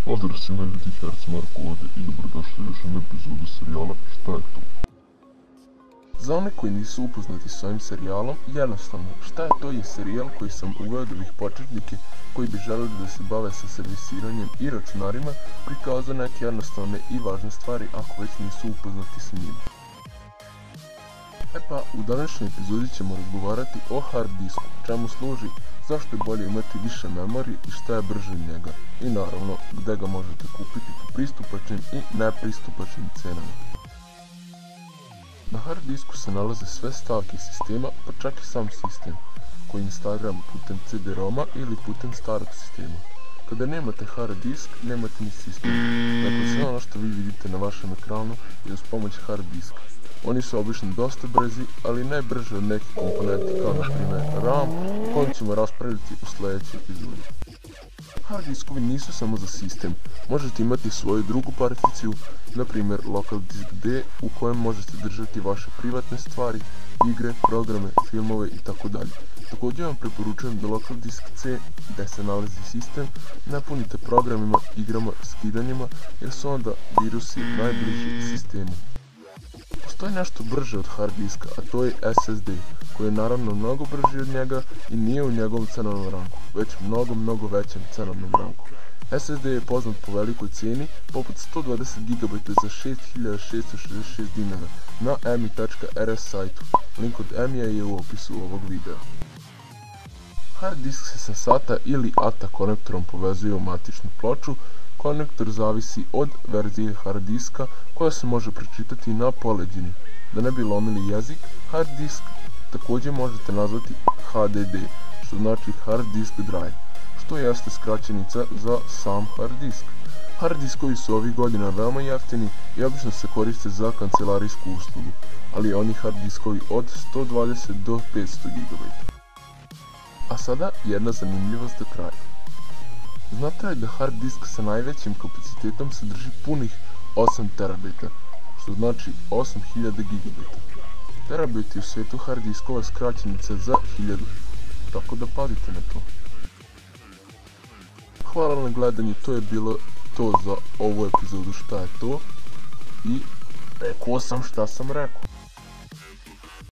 Pozdrav svima, ljudi, Herc Marko ovdje i dobrodošli u još jednu epizodu serijala Šta je to? Za one koji nisu upoznati s ovim serijalom, jednostavno, Šta je to je serijal koji sam uveo da bih početnike koji bi želeli da se bave sa servisiranjem i računarima prikazao neke jednostavne i važne stvari ako već nisu upoznati s njim. U današnjoj epizodi ćemo razgovarati o hard disku, čemu služi, zašto je bolje imati više memorije i šta je brže od njega, i naravno gde ga možete kupiti po pristupačnim i nepristupačnim cenama. Na hard disku se nalaze sve stavke sistema, pa čak i sam sistem, koji instaliramo putem CD-ROM-a ili putem starog sistema. Kada nemate hard disk, nemate ni sistem, dakle sve ono što vi vidite na vašem ekranu je uz pomoć hard diska. Oni su obično dosta brzi, ali ne brže od nekih komponenti kao na primjer RAM, o kojem ćemo raspraviti u sljedećoj epizodi. Hard diskovi nisu samo za sistem, možete imati svoju drugu particiju, na primjer local disk D, u kojem možete držati vaše privatne stvari, igre, programe, filmove itd. Također vam preporučujem da local disk C, gdje se nalazi sistem, napunite programima, igrama, skidanjima, jer su onda virusi najbliži sistemu. Postoji nešto brže od hard diska, a to je SSD, koji je naravno mnogo brži od njega i nije u njegovom cenovnom ranku, već mnogo većem cenovnom ranku. SSD je poznat po velikoj cijeni, poput 120 GB za 6666 dinara na emi.rs sajtu. Link od emija je u opisu ovog videa. Hard disk se sa SATA ili ATA konektorom povezuje u matičnu ploču. Konektor zavisi od verzije hard diska koja se može pročitati na poleđini. Da ne bi lomili jezik, hard disk također možete nazvati HDD, što znači hard disk drive, što jeste skraćenica za sam hard disk. Hard diskovi su ovih godina veoma jeftini i obično se koriste za kancelarijsku uslugu, ali oni hard diskovi od 120 do 500 GB. A sada jedna zanimljivost do kraja. Znate li da hard disk sa najvećim kapacitetom sadrži punih 8 terabajta, što znači 8000 GB. Terabajt je u svijetu hard diskova skraćenica za 1000, tako da pazite na to. Hvala na gledanju, to je bilo to za ovu epizodu Šta je to, i rekao sam šta sam rekao.